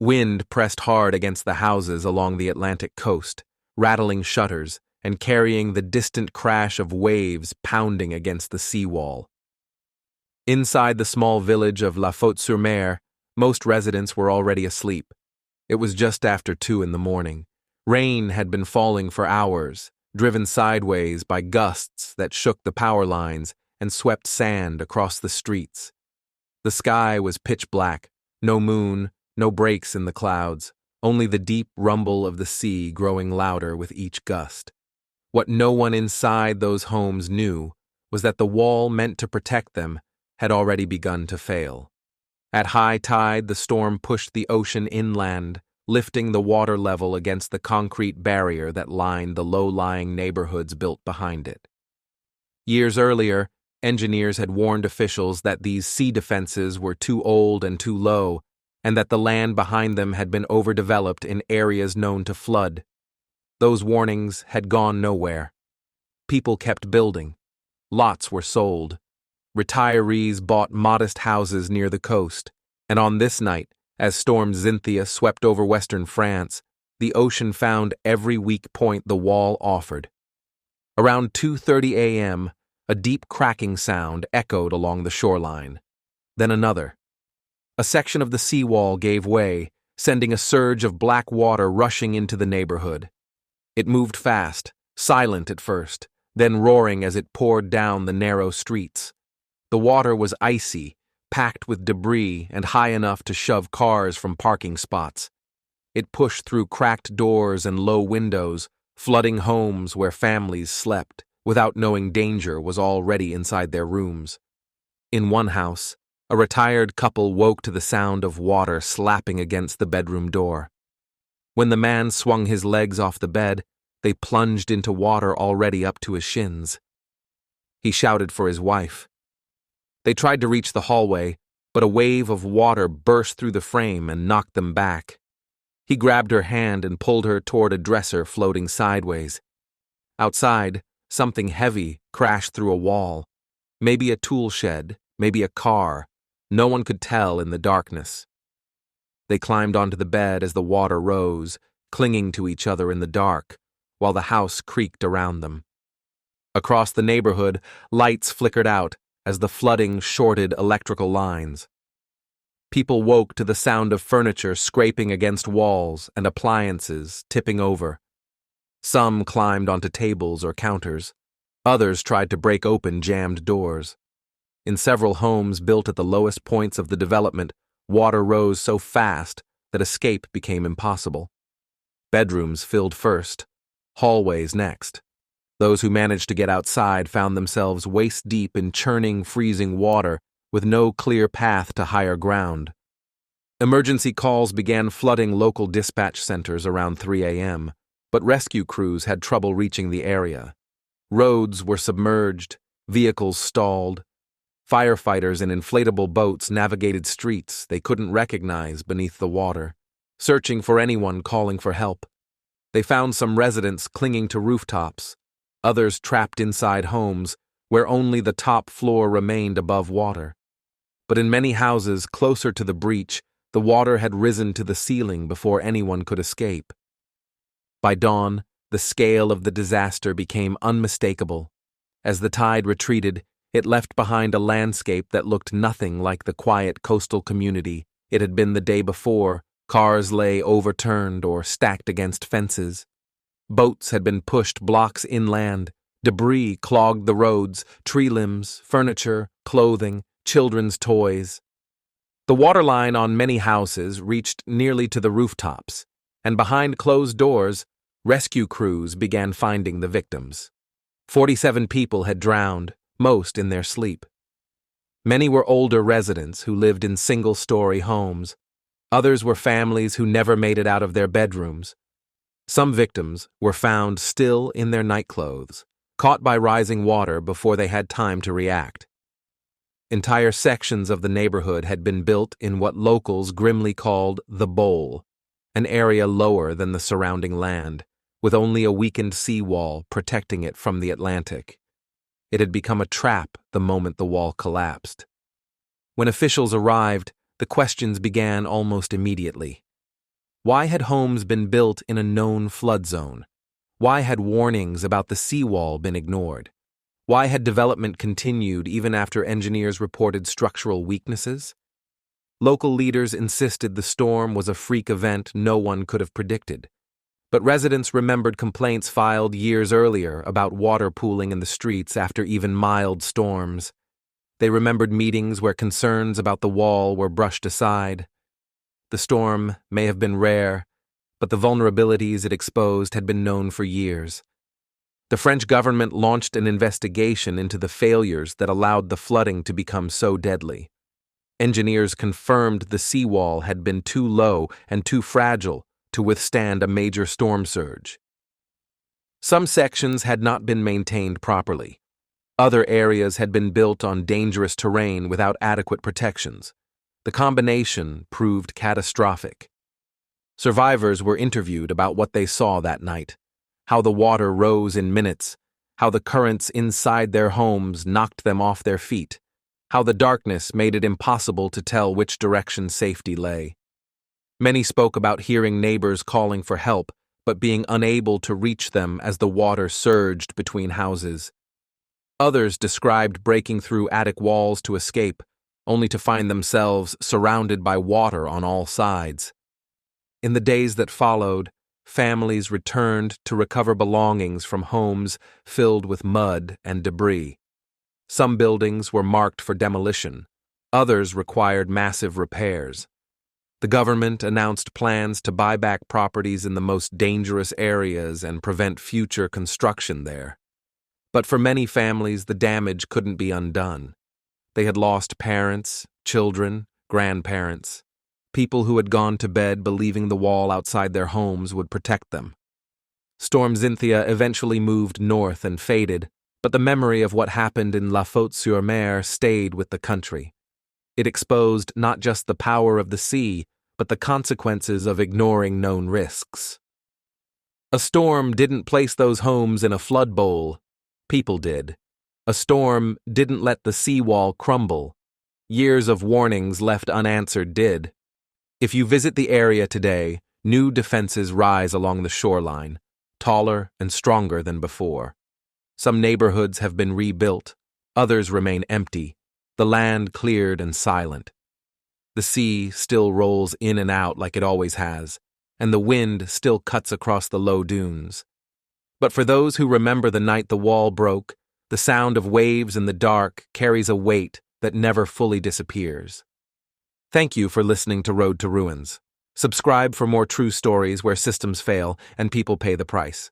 Wind pressed hard against the houses along the Atlantic coast, rattling shutters and carrying the distant crash of waves pounding against the seawall. Inside the small village of La Faute-sur-Mer, most residents were already asleep. It was just after 2 in the morning. Rain had been falling for hours, driven sideways by gusts that shook the power lines and swept sand across the streets. The sky was pitch black, no moon, no breaks in the clouds, only the deep rumble of the sea growing louder with each gust. What no one inside those homes knew was that the wall meant to protect them had already begun to fail. At high tide, the storm pushed the ocean inland, lifting the water level against the concrete barrier that lined the low-lying neighborhoods built behind it. Years earlier, engineers had warned officials that these sea defenses were too old and too low, and that the land behind them had been overdeveloped in areas known to flood. Those warnings had gone nowhere. People kept building. Lots were sold. Retirees bought modest houses near the coast, and on this night, as Storm Xynthia swept over western France, the ocean found every weak point the wall offered. Around 2:30 a.m., a deep cracking sound echoed along the shoreline. Then another. A section of the seawall gave way, sending a surge of black water rushing into the neighborhood. It moved fast, silent at first, then roaring as it poured down the narrow streets. The water was icy, packed with debris and high enough to shove cars from parking spots. It pushed through cracked doors and low windows, flooding homes where families slept, without knowing danger was already inside their rooms. In one house, a retired couple woke to the sound of water slapping against the bedroom door. When the man swung his legs off the bed, they plunged into water already up to his shins. He shouted for his wife. They tried to reach the hallway, but a wave of water burst through the frame and knocked them back. He grabbed her hand and pulled her toward a dresser floating sideways. Outside, something heavy crashed through a wall. Maybe a tool shed, maybe a car. No one could tell in the darkness. They climbed onto the bed as the water rose, clinging to each other in the dark, while the house creaked around them. Across the neighborhood, lights flickered out as the flooding shorted electrical lines. People woke to the sound of furniture scraping against walls and appliances tipping over. Some climbed onto tables or counters. Others tried to break open jammed doors. In several homes built at the lowest points of the development, water rose so fast that escape became impossible. Bedrooms filled first, hallways next. Those who managed to get outside found themselves waist-deep in churning, freezing water with no clear path to higher ground. Emergency calls began flooding local dispatch centers around 3 a.m., but rescue crews had trouble reaching the area. Roads were submerged, vehicles stalled. Firefighters in inflatable boats navigated streets they couldn't recognize beneath the water, searching for anyone calling for help. They found some residents clinging to rooftops, others trapped inside homes where only the top floor remained above water. But in many houses closer to the breach, the water had risen to the ceiling before anyone could escape. By dawn, the scale of the disaster became unmistakable. As the tide retreated, it left behind a landscape that looked nothing like the quiet coastal community it had been the day before. Cars lay overturned or stacked against fences. Boats had been pushed blocks inland. Debris clogged the roads, tree limbs, furniture, clothing, children's toys. The waterline on many houses reached nearly to the rooftops, and behind closed doors, rescue crews began finding the victims. 47 people had drowned, most in their sleep. Many were older residents who lived in single-story homes. Others were families who never made it out of their bedrooms. Some victims were found still in their nightclothes, caught by rising water before they had time to react. Entire sections of the neighborhood had been built in what locals grimly called the Bowl, an area lower than the surrounding land, with only a weakened seawall protecting it from the Atlantic. It had become a trap the moment the wall collapsed. When officials arrived, the questions began almost immediately. Why had homes been built in a known flood zone? Why had warnings about the seawall been ignored? Why had development continued even after engineers reported structural weaknesses? Local leaders insisted the storm was a freak event no one could have predicted. But residents remembered complaints filed years earlier about water pooling in the streets after even mild storms. They remembered meetings where concerns about the wall were brushed aside. The storm may have been rare, but the vulnerabilities it exposed had been known for years. The French government launched an investigation into the failures that allowed the flooding to become so deadly. Engineers confirmed the seawall had been too low and too fragile to withstand a major storm surge. Some sections had not been maintained properly. Other areas had been built on dangerous terrain without adequate protections. The combination proved catastrophic. Survivors were interviewed about what they saw that night, how the water rose in minutes, how the currents inside their homes knocked them off their feet, how the darkness made it impossible to tell which direction safety lay. Many spoke about hearing neighbors calling for help, but being unable to reach them as the water surged between houses. Others described breaking through attic walls to escape, only to find themselves surrounded by water on all sides. In the days that followed, families returned to recover belongings from homes filled with mud and debris. Some buildings were marked for demolition, others required massive repairs. The government announced plans to buy back properties in the most dangerous areas and prevent future construction there. But for many families, the damage couldn't be undone. They had lost parents, children, grandparents, people who had gone to bed believing the wall outside their homes would protect them. Storm Xynthia eventually moved north and faded, but the memory of what happened in La Faute-sur-Mer stayed with the country. It exposed not just the power of the sea, but the consequences of ignoring known risks. A storm didn't place those homes in a flood bowl. People did. A storm didn't let the seawall crumble. Years of warnings left unanswered did. If you visit the area today, new defenses rise along the shoreline, taller and stronger than before. Some neighborhoods have been rebuilt, others remain empty, the land cleared and silent. The sea still rolls in and out like it always has, and the wind still cuts across the low dunes. But for those who remember the night the wall broke, the sound of waves in the dark carries a weight that never fully disappears. Thank you for listening to Road to Ruins. Subscribe for more true stories where systems fail and people pay the price.